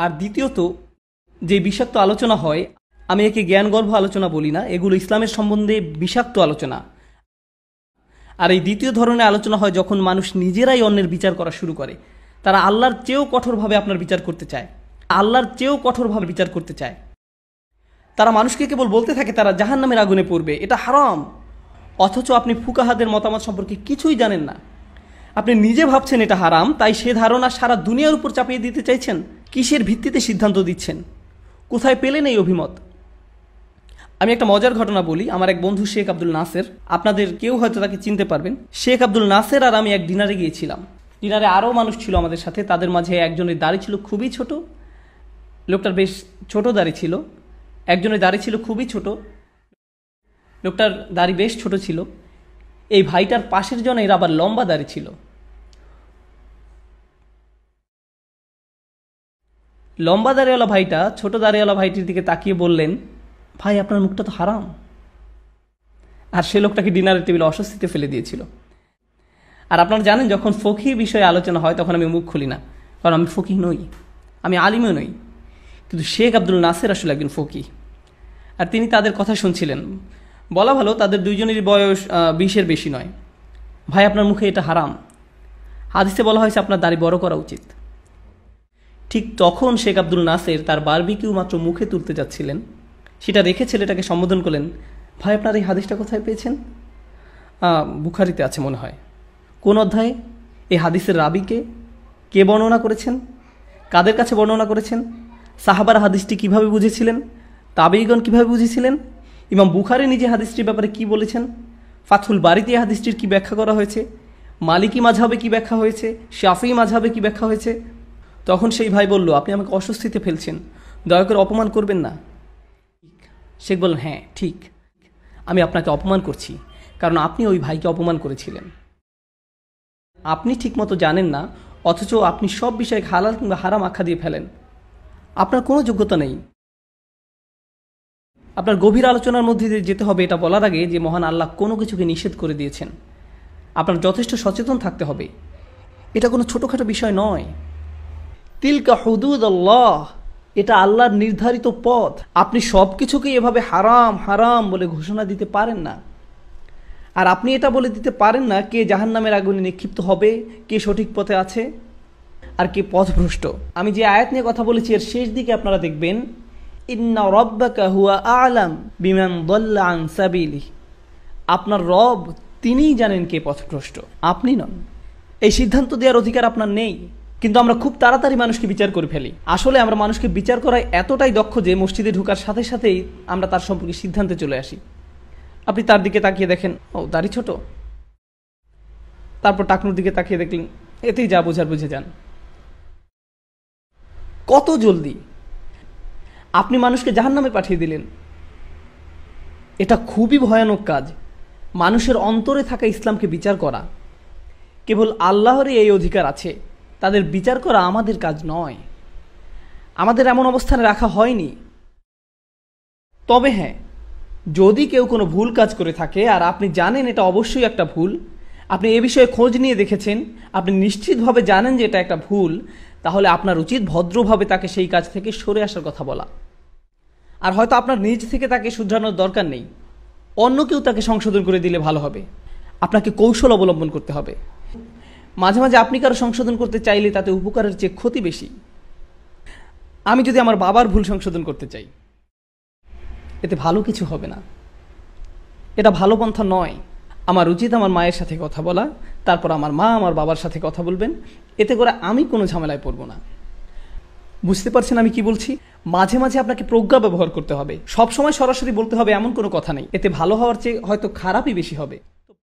আর দ্বিতীয়ত যে বিষাক্ত আলোচনা হয়, আমি একে জ্ঞানগর্ভ আলোচনা বলি না, এগুলো ইসলামের সম্বন্ধে বিষাক্ত আলোচনা। আর এই দ্বিতীয় ধরনের আলোচনা হয় যখন মানুষ নিজেরাই অন্যের বিচার করা শুরু করে। তারা আল্লাহর চেয়েও কঠোরভাবে আপনার বিচার করতে চায়, আল্লাহর চেয়েও কঠোরভাবে বিচার করতে চায়। তারা মানুষকে কেবল বলতে থাকে তারা জাহান্নামের আগুনে পড়বে, এটা হারাম, অথচ আপনি ফুকাহাদের মতামত সম্পর্কে কিছুই জানেন না। আপনি নিজে ভাবছেন এটা হারাম, তাই সে ধারণা সারা দুনিয়ার উপর চাপিয়ে দিতে চাইছেন। কিসের ভিত্তিতে সিদ্ধান্ত দিচ্ছেন? কোথায় পেলেন এই অভিমত? আমি একটা মজার ঘটনা বলি। আমার এক বন্ধু শেখ আব্দুল নাসের, আপনাদের কেউ হয়তো তাকে চিনতে পারবেন। শেখ আব্দুল নাসের আর আমি এক ডিনারে গিয়েছিলাম। ডিনারে আরও মানুষ ছিল আমাদের সাথে। তাদের মাঝে একজনের দাড়ি ছিল খুবই ছোট, লোকটার বেশ ছোট দাড়ি ছিল। একজনের দাড়ি ছিল খুবই ছোট, লোকটার দাড়ি বেশ ছোট ছিল। এই ভাইটার পাশের জনের আবার লম্বা দাড়ি ছিল। লম্বা দাড়িওয়ালা ভাইটা ছোট দাড়িওয়ালা ভাইটির দিকে তাকিয়ে বললেন, ভাই আপনার মুখটা তো হারাম। আর সে লোকটাকে ডিনারের টেবিলে অস্বস্তিতে ফেলে দিয়েছিল। আর আপনারা জানেন, যখন ফকিহ বিষয়ে আলোচনা হয় তখন আমি মুখ খুলি না, কারণ আমি ফকিহ নই, আমি আলিমও নই। কিন্তু শেখ আব্দুল নাসের আসলে একজন ফকিহ। আর তিনি তাদের কথা শুনছিলেন। বলা ভালো তাদের দুইজনেরই বয়স 20-এর বেশি নয়। ভাই আপনার মুখে এটা হারাম, হাদিসে বলা হয়েছে আপনার দাড়ি বড় করা উচিত। ঠিক তখন শেখ আব্দুল নাসের তার বারবিকিউ মাত্র মুখে তুলতে যাচ্ছিলেন, সেটা রেখে ছেলেটাকে সম্বোধন করলেন, ভাই আপনার এই হাদিসটা কোথায় পেয়েছেন? বুখারীতে আছে মনে হয়। কোন অধ্যায়ে? এই হাদিসের রাবিকে কে বর্ণনা করেছেন? কাদের কাছে বর্ণনা করেছেন? সাহাবারা হাদিসটি কিভাবে বুঝেছিলেন? তাবেঈগণ কিভাবে বুঝেছিলেন? ইমাম বুখারী নিজে হাদিসটির ব্যাপারে কি বলেছেন? ফাথুল বারীতে হাদিসটির কি ব্যাখ্যা করা হয়েছে? মালিকি মাযহাবে কি ব্যাখ্যা হয়েছে? শাফিঈ মাযহাবে কি ব্যাখ্যা হয়েছে? তখন সেই ভাই বলল, আপনি আমাকে অস্বস্তিতে ফেলছেন, দয়া করে অপমান করবেন না। শেখ বললেন, হ্যাঁ ঠিক, আমি আপনাকে অপমান করছি, কারণ আপনি ওই ভাইকে অপমান করেছিলেন। আপনি ঠিকমতো জানেন না, অথচ আপনি সব বিষয়ে হালাল কিংবা হারাম আখ্যা দিয়ে ফেলেন। আপনার কোনো যোগ্যতা নেই। আপনার গভীর আলোচনার মধ্যে দিয়ে যেতে হবে এটা বলার আগে যে মহান আল্লাহ কোনো কিছুকে নিষেধ করে দিয়েছেন। আপনার যথেষ্ট সচেতন থাকতে হবে। এটা কোনো ছোটোখাটো বিষয় নয়। তিলকা হুদুদাল্লাহ, এটা আল্লাহর নির্ধারিত পথ। আপনি সব কিছুকে এভাবে হারাম হারাম বলে ঘোষণা দিতে পারেন না। আর আপনি এটা বলে দিতে পারেন না কে জাহান্নামের আগুনে নিক্ষিপ্ত হবে, কে সঠিক পথে আছে আর কে পথভ্রষ্ট। আমি যে আয়াত নিয়ে কথা বলেছি এর শেষ দিকে আপনারা দেখবেন, ইন্না রাব্বাকা হুয়া আ'লাম বিমান দাল্লা আন সাবিলিহি, আপনার রব তিনিই জানেন কে পথভ্রষ্ট, আপনি নন। এই সিদ্ধান্ত দেওয়ার অধিকার আপনার নেই। কিন্তু আমরা খুব তাড়াতাড়ি মানুষকে বিচার করে ফেলি। আসলে আমরা মানুষকে বিচার করায় এতটাই দক্ষ যে মসজিদে ঢোকার সাথে সাথেই আমরা তার সম্পর্কে সিদ্ধান্তে চলে আসি। আপনি তার দিকে তাকিয়ে দেখেন, ও দাড়ি ছোট, তারপর টাকনুর দিকে তাকিয়ে দেখলেন, এতেই যা বোঝার বুঝে যান। কত জলদি আপনি মানুষকে জাহান্নামে পাঠিয়ে দিলেন। এটা খুবই ভয়ানক কাজ, মানুষের অন্তরে থাকা ইসলামকে বিচার করা। কেবল আল্লাহরই এই অধিকার আছে, তাদের বিচার করা আমাদের কাজ নয়। আমাদের এমন অবস্থানে রাখা হয়নি। তবে হ্যাঁ, যদি কেউ কোনো ভুল কাজ করে থাকে আর আপনি জানেন এটা অবশ্যই একটা ভুল, আপনি এ বিষয়ে খোঁজ নিয়ে দেখেছেন, আপনি নিশ্চিতভাবে জানেন যে এটা একটা ভুল, তাহলে আপনার উচিত ভদ্রভাবে তাকে সেই কাজ থেকে সরে আসার কথা বলা। আর হয়তো আপনার নিজ থেকে তাকে শুধরানোর দরকার নেই, অন্য কেউ তাকে সংশোধন করে দিলে ভালো হবে। আপনাকে কৌশল অবলম্বন করতে হবে। মাঝে মাঝে আপনি কারো সংশোধন করতে চাইলে তাতে উপকারের চেয়ে ক্ষতি বেশি। আমি যদি আমার বাবার ভুল সংশোধন করতে চাই, এতে ভালো কিছু হবে না। এটা ভালো পন্থা নয়। আমার উচিত আমার মায়ের সাথে কথা বলা, তারপর আমার মা আমার বাবার সাথে কথা বলবেন, এতে করে আমি কোনো ঝামেলায় পড়ব না। বুঝতে পারছেন আমি কি বলছি? মাঝে মাঝে আপনাকে প্রজ্ঞা ব্যবহার করতে হবে। সব সময় সরাসরি বলতে হবে এমন কোনো কথা নেই, এতে ভালো হওয়ার চেয়ে হয়তো খারাপই বেশি হবে।